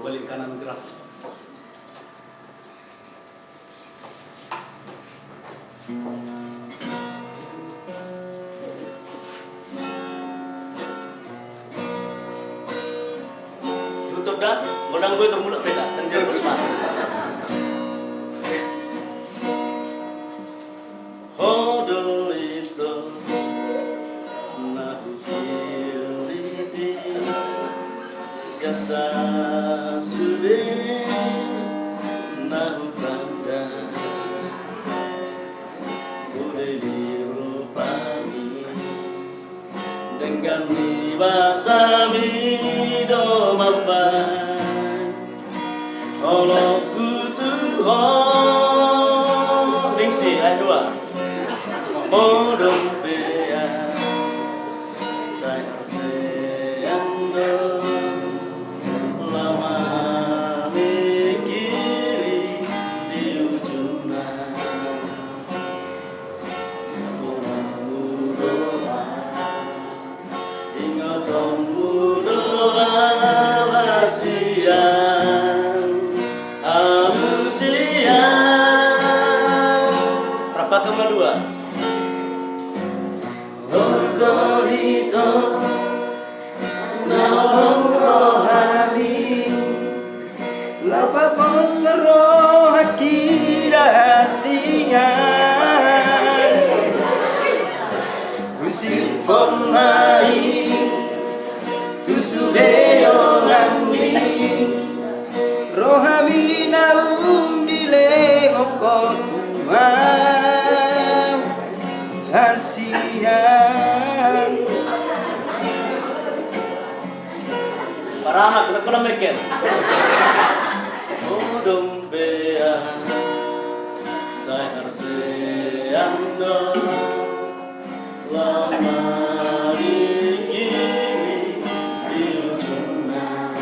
Balik kanan gerak. Tutup dah, godang gue termulut beda, tenjer bersama. Hodol itu nahukiliti siasa sudah nahukanda boleh dirupani dengan bahasa mido mampan kalau kutuhon ningsi ayat 2 Modong bea sayang sayang lama mikiri di ujungnya kamu doa ingat kamu doa siang kamu siang rapat kedua Gorito naong rohani lapa posro hakira singan usil pomai tusudeo ngami rohami naum dile okotuan hasian para anak udah mikir udung bea saya arseando lama dikiri di ujungnya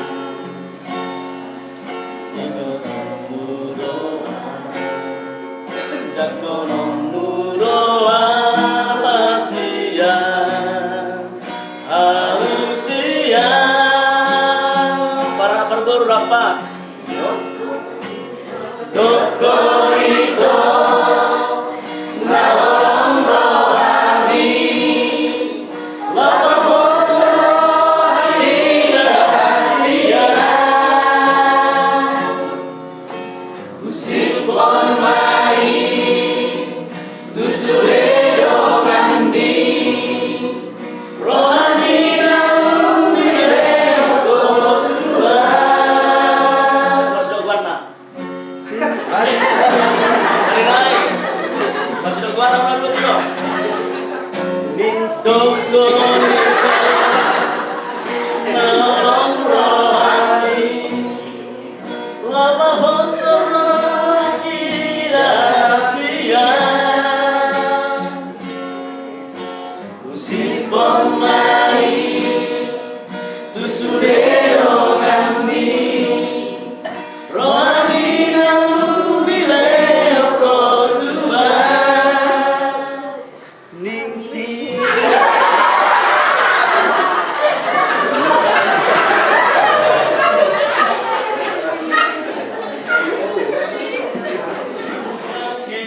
ingat kamu doa jagonomu doa baru rapat Dokorito naong rohani lapa bosro hakira hasian usik pon mai tusuledo ngandi rohani naung dileo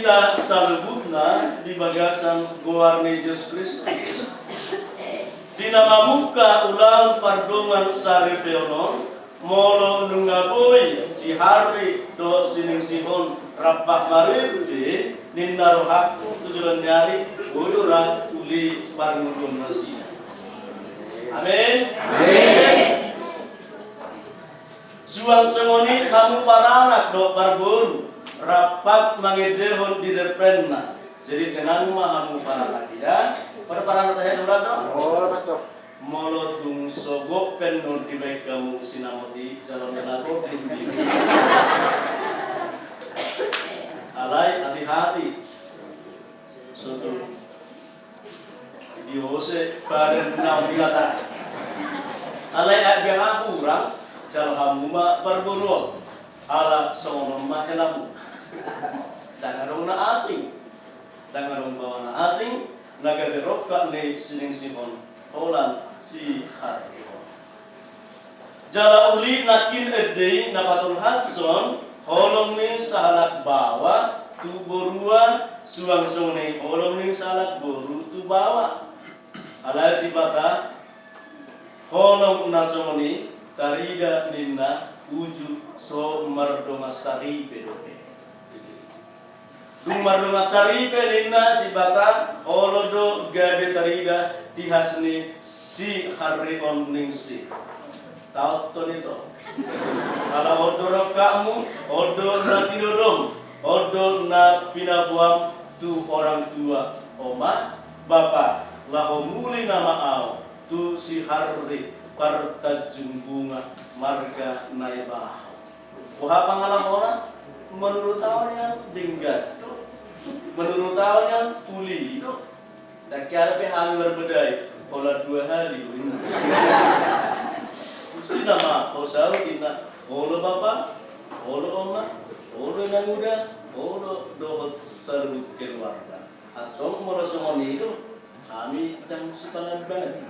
kita salubutna di bagasan Guarni Yesus Kristus. Di nama muka ulang pardongan sari peonon molo nungaboy si hari do sining sihon rapah marirude ninna rohaku tujuan nyari udura uli parngurun nasi. Amin. Amin. Suang sengoni kamu para anak do parbon rapat mangedehon di reprenna. Jadi kenang mahamu para anak ya. Pada para anak tanya surat dong. Oh, pastor. Molo tung sogok penon di baik kamu sinamoti jalan menago. Alai hati-hati. Suatu diose pada enam dilata. Alai biar aku kurang jalan kamu mak perburuan. Ala songonom mak elamu. Dan na asing. Dan bawa na asing. Nagaderok ka ni sining simon. Olan si hati. Jala uli nakin edei napatul hason holong ning sahalak bawa tu borua suang sone holong ning sahalak boru tu bawa. Alai si bata holong nasoni tarida ninna uju so mardonga sari pedope. Dung mardonga sari ninna si bata olodo gabe tarida tihasni si hari on ningsi. Tahu ton itu. Kalau odor kamu, odor na tinodom, odor na pinabuam tu orang tua, oma, bapa, laho muli nama au, tu si hari partajung bunga marga naibah. Wah pangalang orang menurut awalnya dinggat tu, menurut awalnya puli itu. Tak kira pihak berbedai, olah 2 hari tu. Si nama kosal kita, olo bapa, olo oma, olo namuda, olo dohot serut keluarga. Asom morosomoni itu kami dan sepalan banget.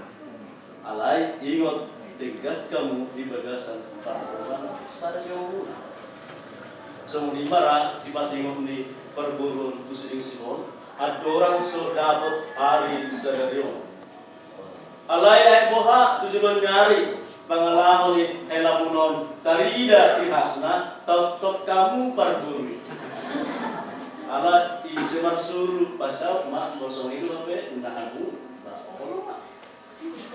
Alai ingot dekat kamu di bagasan perburuan sadar yang murah. Semua di marah si pas ingot di perburuan tu sering simon. Ada orang so dapat hari sadarion. Alai ay boha tujuan nyari. Pangalaman ni elamunon tarida tihasna tok kamu parburi. Alat isemar suru pasal mak bosong itu apa? Nahabu.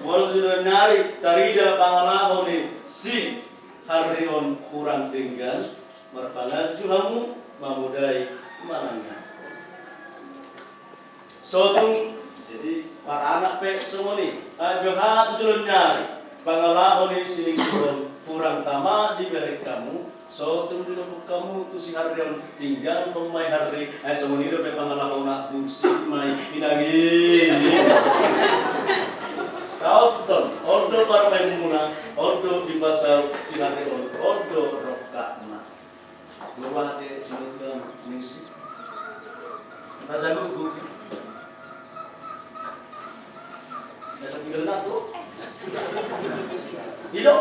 Walau sudah nyari tarida pangalaman ni si harion kurang tinggal merpangan juhamu mamudai mananya. Sotung jadi para anak pe semua ni ajoha tujuan nyari. Pangalaman ni sining sibon kurang tama di beri kamu, so tunggu dulu kamu tu si harion tinggal pemai hari, semua ni dope pangalaman nak musik mai pinagi. Kau ton, ordo parmai muna, ordo di pasal si harion, ordo rokakna. Dua hati sining dalam musik. Rasa gugup. Rasa tinggal nak tu. Hidup?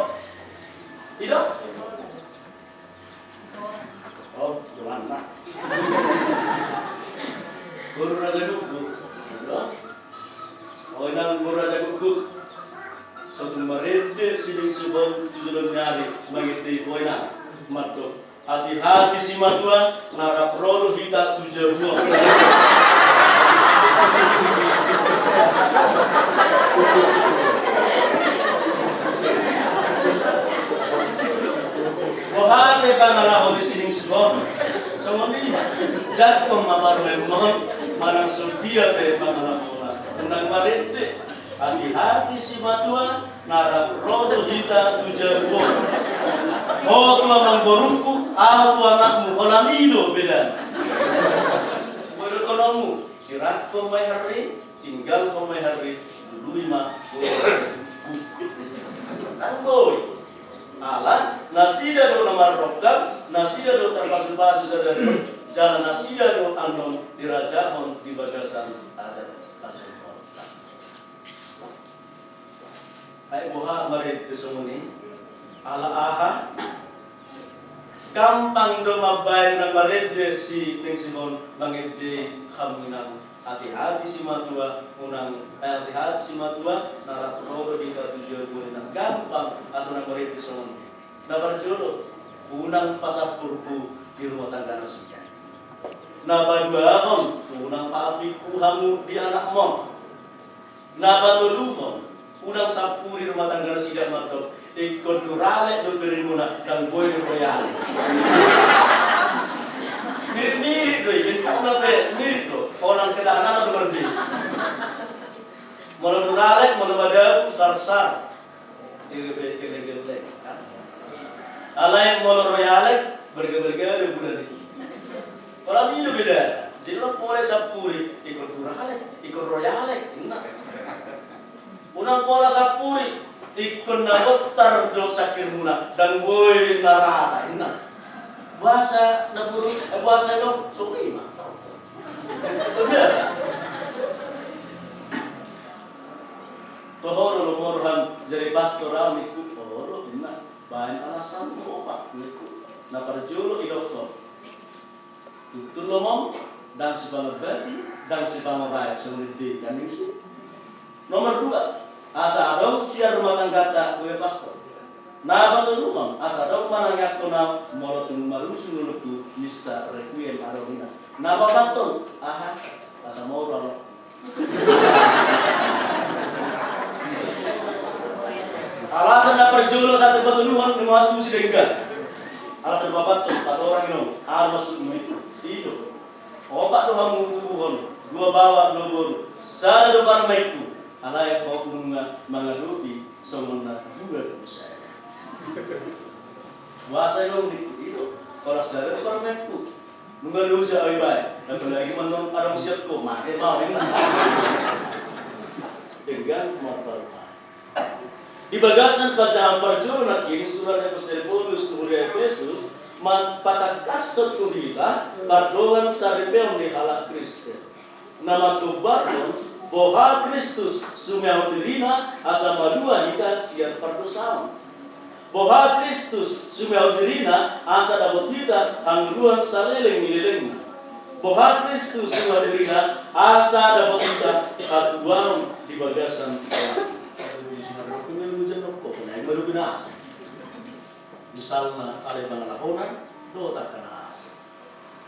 Oh, gimana? Guru Raja Gugu. Oh, inang Guru Raja Gugu. Satu merede sining subon tujuan nyari mengiti poina mato. Hati-hati si matua narak rodo hita tujuan. Wahai pangalaman di sining sebon, semua ni jatuh mabar memang manang sedia pe pangalaman. Unang marente, hati-hati si matua narak rodo hita tujuan. Oh tuan mangboruku, aku anakmu kolamido beda. Berkonomu, sirat pemai hari, tinggal pemai hari, dulu ima. Tanggoi. Alat nasida do nomor rokam, nasida do terpasu-pasu sadari, jalan nasida do anon dirajahon di bagasan ada pasu rokam. Hai boha mari tusumuni, ala aha, gampang do mabai nang marede si ning simon mangede hamunang. Hati-hati si matua unang hati-hati si matua narak rodo di tujuan unang gampang asal mereka semua. Nabar jodoh unang pasapurku di rumah tangga nasinya. Nabar duahon unang paapiku hamu di anak mom. Nabar duluhon unang sapuri rumah tangga nasinya matok ikut durale do berimuna dan boy royal. Mirip-mirip doy, kita udah mirip do. Orang kita anak tu berdi. Malu duralek, malu badau, sar-sar. Tirek-tirek. Alai malu royalek, berge-berge bulan ini. Kalau ini beda. Jadi lo boleh sapuri, ikut duralek, ikut royalek. Enak. Unang pola sapuri, ikut nabotar do sakir muna dan boy narara. Enak. Bahasa naburu, bahasa dong, sorry mah. Benar. Tohoro lomorhan jadi pastoral ikut tohoro, benar. banyak alasan mau opak niku. Nah perjolo idoktor. Tutur lomong dan si pangabati dan si pangorai seperti kan isi. Nomor 2, asa adong siar rumah tangga tak gue pastor. Nah batulukan asa adong manangyak kona molotun malusun nulutu misa requiem adongina. Nah baton aha asa mau rolo. Alasan na perjolo satu batulukan lumatu sidenggan. Alasan bapak tuh 4 orang ini masuk itu. Opak doa mutuhon, 2 bawa 2 boru. Sada do parmaiku. Alai kau nunga mengadupi somona juga bisa. Wasa dong itu. Kalau sada do parmaiku. Nunga lusa oi baik. Apalagi menong arong siap ko make mau ini. Dengan motor. Di bagasan bacaan perjalanan kini surat Epistel Paulus kemudian Efesus patakasan kubila kadongan saripel di halak Kristen. Nama tubaton boha Kristus sumaudirina asa madua hika sian perdosaan. Boha Kristus sumaudirina asa dapat kita angguan saleleng mileleng. Boha Kristus sumaudirina asa dapat kita katuan di bagasan kita. Baru binas. Misalnya ada pengalaman, do tak kena as.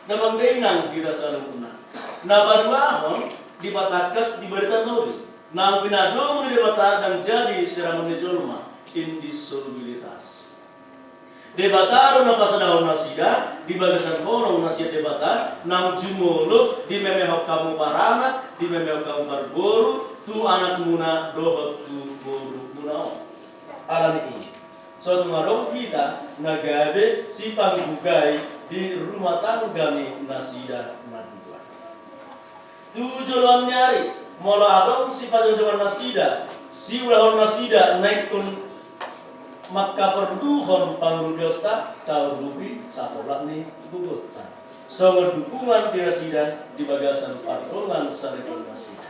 Namang kainan kita selalu punah. Na baruahon dibatakas diberikan nuri. Nang pinadong di debata dan jadi seramuni jolma indissolubilitas. Debataro na pasadahon nasida di bagasan horong nasia debata nang jumolo di memehok kamu parana di memehok kamu parboru tu anak muna dohot tu boru munao. Alam ini. Suatu marong kita nagabe si panggugay di rumah tangga ni nasida nadua. Tujuan nyari mola adong si pajajawan nasida si ulahon nasida naik kun maka perduhon panggudota tau rubi sapolat ni gugutan. Songo dukungan di nasida di bagasan partongan saripun nasida.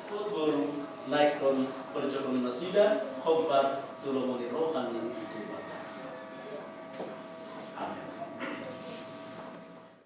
Baru naik kun perjogon nasida khobar tulungan rohani